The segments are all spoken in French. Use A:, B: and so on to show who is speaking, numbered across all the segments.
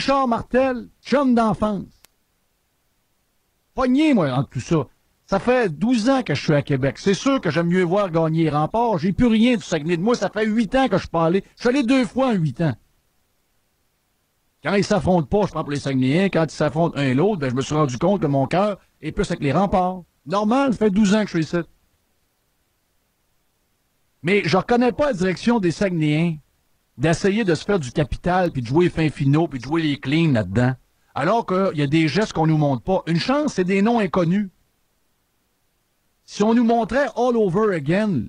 A: Richard Martel, chum d'enfance. Pogné, moi, entre tout ça. Ça fait 12 ans que je suis à Québec. C'est sûr que j'aime mieux voir gagner les remparts. J'ai plus rien du Saguenay de moi. Ça fait 8 ans que je suis pas allé. Je suis allé 2 fois en 8 ans. Quand ils s'affrontent pas, je prends pour les Saguenayens. Quand ils s'affrontent un et l'autre, ben, je me suis rendu compte que mon cœur est plus avec les remparts. Normal, ça fait 12 ans que je suis ici. Mais je reconnais pas la direction des Saguenayens d'essayer de se faire du capital, puis de jouer les fins finaux, puis de jouer les cleans là-dedans. Alors qu'il y a des gestes qu'on nous montre pas. Une chance, c'est des noms inconnus. Si on nous montrait all over again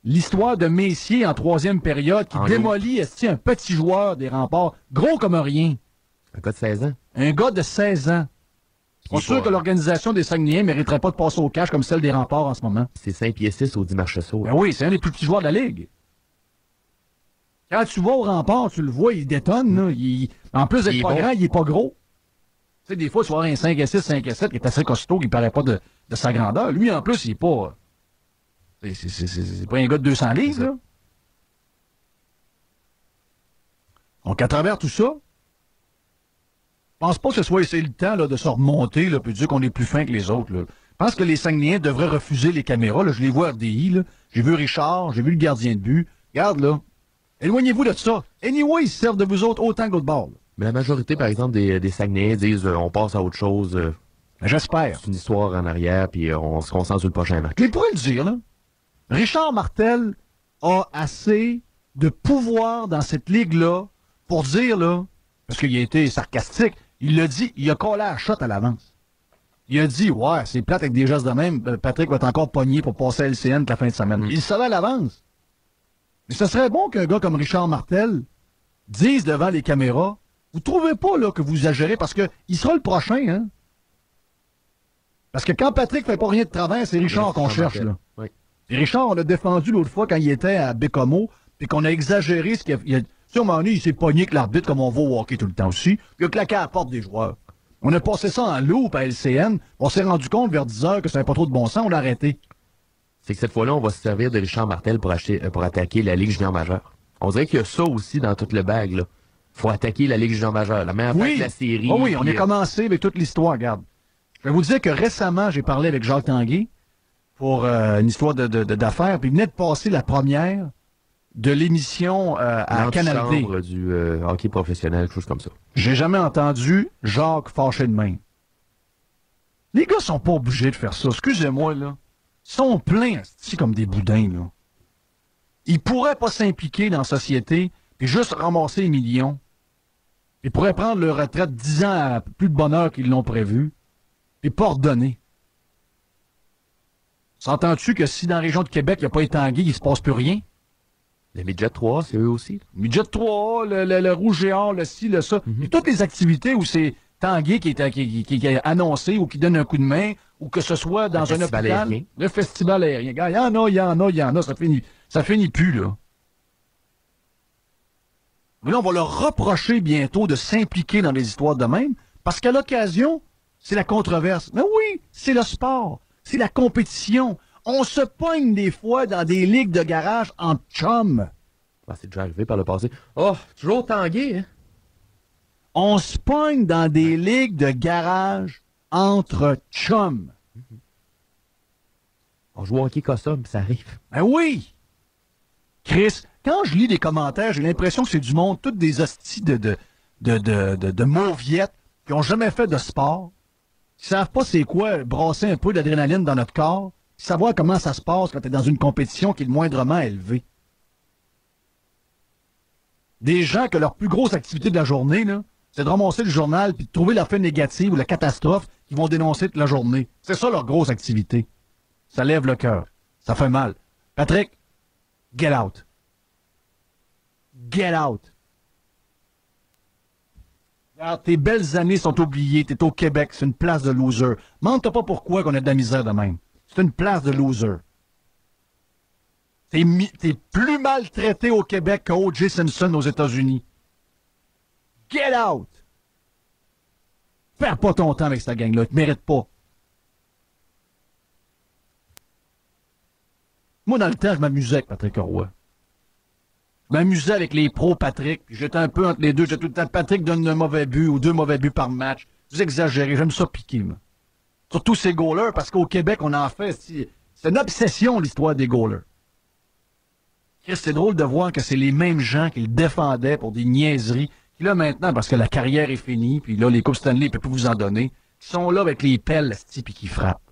A: l'histoire de Messier en 3e période qui démolit un petit joueur des remparts, gros comme rien.
B: Un gars de 16 ans.
A: Un gars de 16 ans. Je suis sûr que l'organisation des Saguenayens ne mériterait pas de passer au cash comme celle des remparts en ce moment.
B: C'est 5 pieds 6 au 10 Marcheseau.
A: Ben oui, c'est un des plus petits joueurs de la Ligue. Quand tu vas au rempart, tu le vois, il détonne. Là. En plus d'être pas grand, il est pas gros. Tu sais, des fois, tu vas avoir un 5 à 6, 5 à 7 qui est assez costaud, qui paraît pas de sa grandeur. Lui, en plus, il est pas... C'est pas un gars de 200 livres, là. Donc, à travers tout ça, je pense pas que ce soit essayer le temps là, de se remonter là, puis de dire qu'on est plus fin que les autres. Là. Je pense que les Saguenayens devraient refuser les caméras. Là. Je les vois à RDI. Là. J'ai vu Richard, j'ai vu le gardien de but. Regarde, là. Éloignez-vous de ça. Anyway, ils se servent de vous autres autant que l'autre bord. Là.
B: Mais la majorité, par exemple, des Saguenayens disent on passe à autre chose.
A: J'espère.
B: C'est une histoire en arrière, puis on se concentre sur le prochain match.
A: Je pourrais le dire, là. Richard Martel a assez de pouvoir dans cette ligue-là pour dire, là, parce qu'il a été sarcastique, il l'a dit, il a collé la shot à l'avance. Il a dit, ouais, c'est plate avec des gestes de même, Patrick va être encore pogné pour passer à LCN la fin de semaine. Il le savait à l'avance. Mais ce serait bon qu'un gars comme Richard Martel dise devant les caméras, vous trouvez pas, là, que vous exagérez, parce que il sera le prochain, hein? Parce que quand Patrick fait pas rien de travers, c'est Richard qu'on cherche, là.
B: Oui.
A: Et Richard, on l'a défendu l'autre fois quand il était à Bécomo, puis qu'on a exagéré ce qu'il a... Tu sais, à un moment donné, il s'est pogné que l'arbitre, comme on va au hockey tout le temps aussi, puis il a claqué à la porte des joueurs. On a passé ça en loupe à LCN, on s'est rendu compte vers 10 heures que ça n'avait pas trop de bon sens, on l'a arrêté.
B: C'est que cette fois-là, on va se servir de Richard Martel pour attaquer la Ligue junior majeure. On dirait qu'il y a ça aussi dans toute le bague, là. Faut attaquer la Ligue junior majeure. La meilleure de la série.
A: Oh oui, on a commencé avec toute l'histoire, regarde. Je vais vous dire que récemment, j'ai parlé avec Jacques Tanguay pour une histoire d'affaires, puis il venait de passer la première de l'émission à Canal D.
B: Du hockey professionnel, quelque chose comme ça.
A: J'ai jamais entendu Jacques fâché de même. Les gars sont pas obligés de faire ça. Excusez-moi, là. Ils sont pleins, comme des boudins, là. Ils pourraient pas s'impliquer dans la société puis juste ramasser les millions. Ils pourraient prendre leur retraite 10 ans à plus de bonheur qu'ils l'ont prévu et pas ordonner. S'entends-tu que si dans la région de Québec, il n'y a pas les Tanguay, il se passe plus rien?
B: Le Midget 3, c'est eux aussi.
A: Midget 3, le Rouge Géant, le ci, le ça. Et toutes les activités où c'est Tanguay qui est annoncé ou qui donne un coup de main, ou que ce soit dans un hôpital.
B: Aérien.
A: Le festival aérien. Il y en a. Ça finit plus, là. Mais là, on va leur reprocher bientôt de s'impliquer dans les histoires de même, parce qu'à l'occasion, c'est la controverse. Mais oui, c'est le sport. C'est la compétition. On se pogne des fois dans des ligues de garage en chum.
B: Ah, c'est déjà arrivé par le passé. Oh, toujours Tanguay, hein?
A: On se pogne dans des ligues de garage entre chums.
B: On joue au hockey custom, ça arrive.
A: Ben oui! Chris, quand je lis des commentaires, j'ai l'impression que c'est du monde, toutes des hosties de mauviettes qui ont jamais fait de sport, qui savent pas c'est quoi brasser un peu d'adrénaline dans notre corps, savoir comment ça se passe quand tu es dans une compétition qui est le moindrement élevée. Des gens que leur plus grosse activité de la journée, là, c'est de ramasser le journal puis de trouver la fin négative ou la catastrophe qu'ils vont dénoncer toute la journée. C'est ça leur grosse activité. Ça lève le cœur. Ça fait mal. Patrick, get out. Get out. Regarde, tes belles années sont oubliées. T'es au Québec. C'est une place de loser. Mente pas pourquoi qu'on a de la misère de même. C'est une place de loser. T'es plus maltraité au Québec que O.J. Simpson aux États-Unis. Get out! Perds pas ton temps avec cette gang-là. Tu mérites pas. Moi, dans le temps, je m'amusais avec Patrick Roy. m'amusais avec les pros Patrick. J'étais un peu entre les deux. J'étais tout le temps, Patrick donne un mauvais but ou 2 mauvais buts par match. Vous exagérez. J'aime ça piquer, moi. Surtout ces goalers, parce qu'au Québec, on en fait. C'est une obsession, l'histoire des goalers. Chris, c'est drôle de voir que c'est les mêmes gens qui le défendaient pour des niaiseries, qui là maintenant, parce que la carrière est finie, puis là, les Coupes Stanley ne peuvent plus vous en donner, qui sont là avec les pelles, puis qui frappent.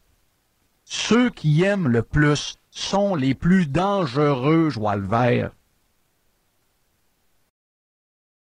A: Ceux qui aiment le plus sont les plus dangereux, je vois le vert,